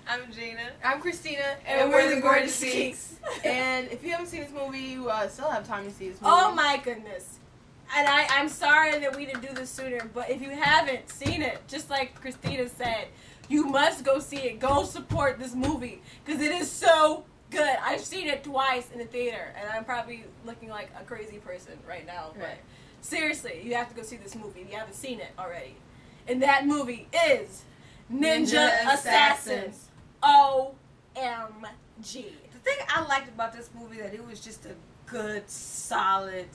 I'm Gina. I'm Christina. And we're the Gorgeous Geeks. And if you haven't seen this movie, you still have time to see this movie. Oh my goodness. And I'm sorry that we didn't do this sooner, but if you haven't seen it, just like Christina said, you must go see it. Go support this movie, because it is so good. I've seen it twice in the theater, and I'm probably looking like a crazy person right now. But Right. seriously, you have to go see this movie if you haven't seen it already. And that movie is Ninja Assassins. OMG. The thing I liked about this movie that it was just a good, solid,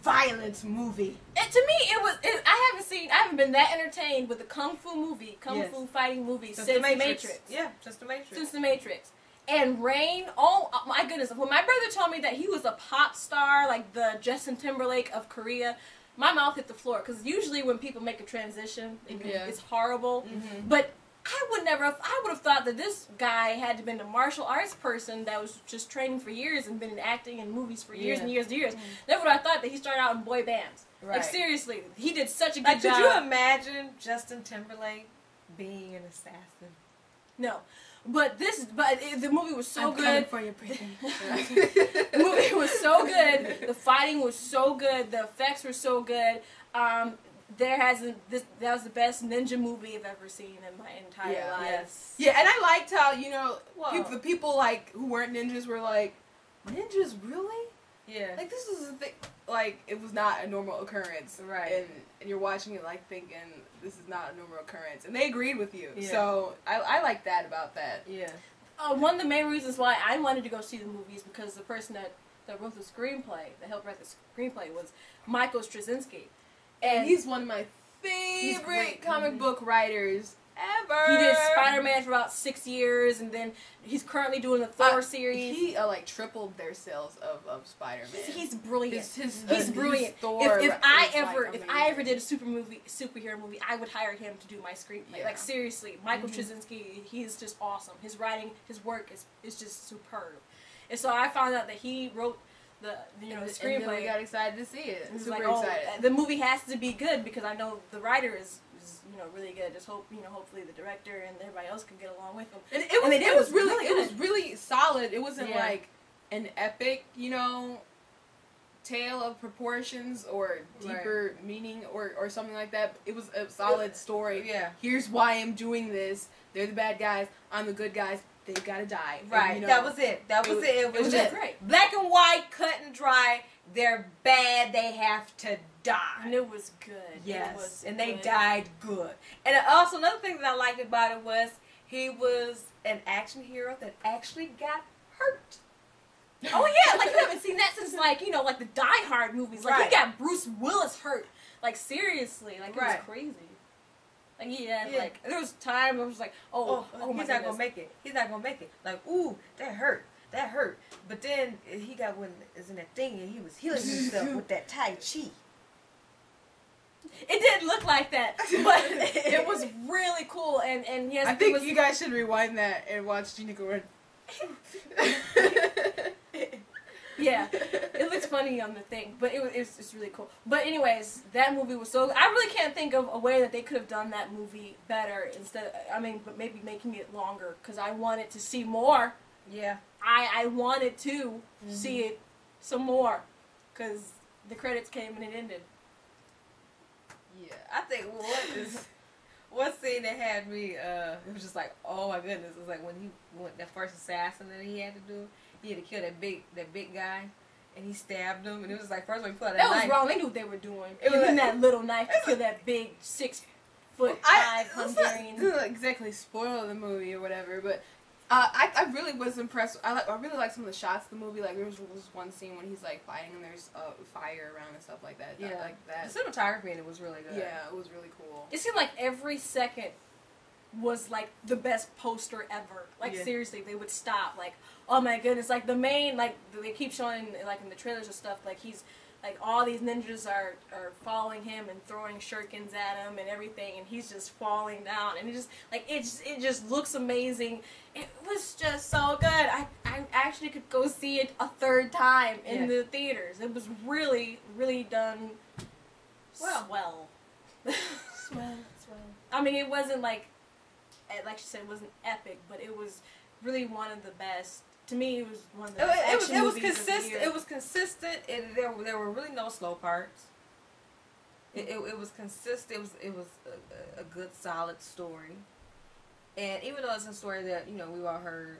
violent movie. To me, I haven't been that entertained with a kung fu Yes. fighting movie since the The Matrix. Yeah, just the Matrix. Since The Matrix. And Rain, oh my goodness. When my brother told me that he was a pop star, like the Justin Timberlake of Korea, my mouth hit the floor. Because usually when people make a transition, it's horrible. Mm-hmm. But I would have thought that this guy had to have been a martial arts person that was just training for years and been in acting and movies for years and years and years. Never would I thought that he started out in boy bands. Right. Like seriously, he did such a good Like, job. could you imagine Justin Timberlake being an assassin? No. But the movie was so I'm good. coming for you, Brittany. The movie was so good. The fighting was so good. The effects were so good. That was the best ninja movie I've ever seen in my entire life. Yes. Yeah, and I liked how, Whoa. the people like who weren't ninjas were like, ninjas really? Yeah. Like, this is a thing. Like, it was not a normal occurrence. Right. And you're watching it, like, thinking, this is not a normal occurrence. And they agreed with you. Yeah. So, I like that about that. Yeah. One of the main reasons why I wanted to go see the movie is because the person that wrote the screenplay, that helped write the screenplay, was Michael Straczynski. And he's one of my great. favorite comic book writers ever. He did Spider-Man for about 6 years, and then he's currently doing the Thor series. He tripled their sales of Spider-Man. He's brilliant. He's brilliant. Thor If I amazing. ever did a superhero movie, I would hire him to do my screenplay. Yeah. Like seriously, Michael Straczynski, he's just awesome. His writing, his work is just superb. And so I found out that he wrote the screenplay. And then we got excited to see it. It's Super like, excited. The movie has to be good because I know the writer is really good. Just hopefully the director and everybody else can get along with him. And it was really solid. It wasn't like an epic, tale of proportions or deeper meaning or something like that. It was a solid story. Yeah. Here's why I'm doing this. They're the bad guys. I'm the good guys. They've got to die. Right. And, that was it. It was just great. Black and white, cut and dry. They're bad. They have to die. And it was good. Yes. And they good. died good. And also another thing that I liked about it was he was an action hero that actually got hurt. Oh yeah, like you haven't seen that since like the Die Hard movies. Like he got Bruce Willis hurt. Like seriously, like it was crazy. Like like there was time I was like, oh he's not gonna make it. He's not gonna make it. Like, ooh, that hurt. That hurt. But then he got one is in that thing and he was healing himself with that Tai Chi. It didn't look like that, but it was really cool. And yes, I think you guys should rewind that and watch Gina go in. Yeah, it looks funny on the thing, but it's really cool. But anyways, that movie was so. I really can't think of a way that they could have done that movie better but maybe making it longer because I wanted to see more. Yeah, I wanted to see it some more because the credits came and it ended. Yeah, I think one scene that had me, it was just like, oh my goodness. It was like when he went that first assassin that he had to do. He had to kill that big guy, and he stabbed him. And it was like first when he pulled out that was knife. wrong. They knew what they were doing. It was using that little knife to kill that big 6'5" Hungarian. I didn't exactly spoil the movie or whatever, but I really was impressed. I really like some of the shots of the movie. Like there was one scene when he's like fighting and there's fire around and stuff like that. Yeah, like that. The cinematography in it was really good. Yeah, it was really cool. It seemed like every second was like the best poster ever. Like seriously, they would stop. Like, oh my goodness, like the main, like they keep showing like in the trailers and stuff. Like he's like all these ninjas are following him and throwing shurikens at him and everything, and he's just falling down. And it just looks amazing. It was just so good. I actually could go see it a third time in the theaters. It was really done well. Swell. I mean, it wasn't like like she said, it wasn't epic, but it was really one of the best. To me, it was one of the It best was action movies consistent. of the year. It was consistent. There were really no slow parts. It was consistent. It was a good solid story. And even though it's a story that we've all heard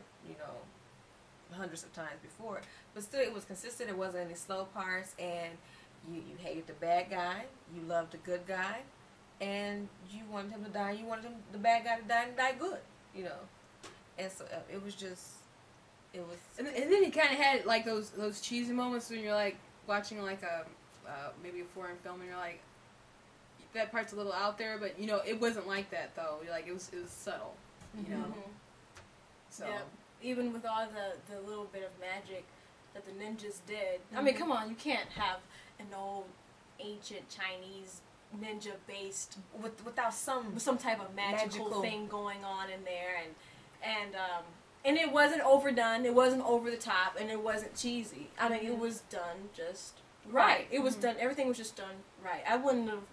hundreds of times before, but still it was consistent. There wasn't any slow parts, and you hated the bad guy, you loved the good guy, and you wanted him to die. You wanted the bad guy to die and die good, And so it was just. It was, and then he kind of had like those cheesy moments when you're like watching like a maybe a foreign film and you're like, that part's a little out there, but it wasn't like that though. Like it was subtle, So yeah. Even with all the little bit of magic that the ninjas did, I mean, come on, you can't have an old ancient Chinese ninja based without some type of magical thing going on in there, and it wasn't overdone, it wasn't over the top, and it wasn't cheesy. I mean, it was done just right. It was done. Everything was just done right. I wouldn't have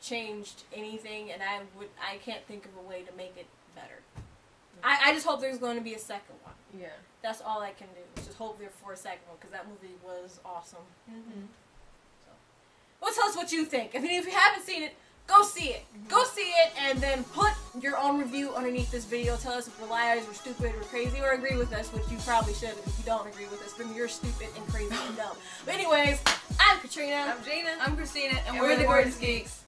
changed anything, and I can't think of a way to make it better. I just hope there's going to be a second one. Yeah. That's all I can do. Just hope there for a second one, because that movie was awesome. So, well, tell us what you think. I mean, if you haven't seen it, go see it. Go see it, and then put your own review underneath this video. Tell us if we're liars, we're stupid, we're crazy, or agree with us, which you probably should. If you don't agree with us, then you're stupid and crazy and dumb. But anyways, I'm Katrina. I'm Gina. I'm Christina, and And we're the Gorgeous Geeks.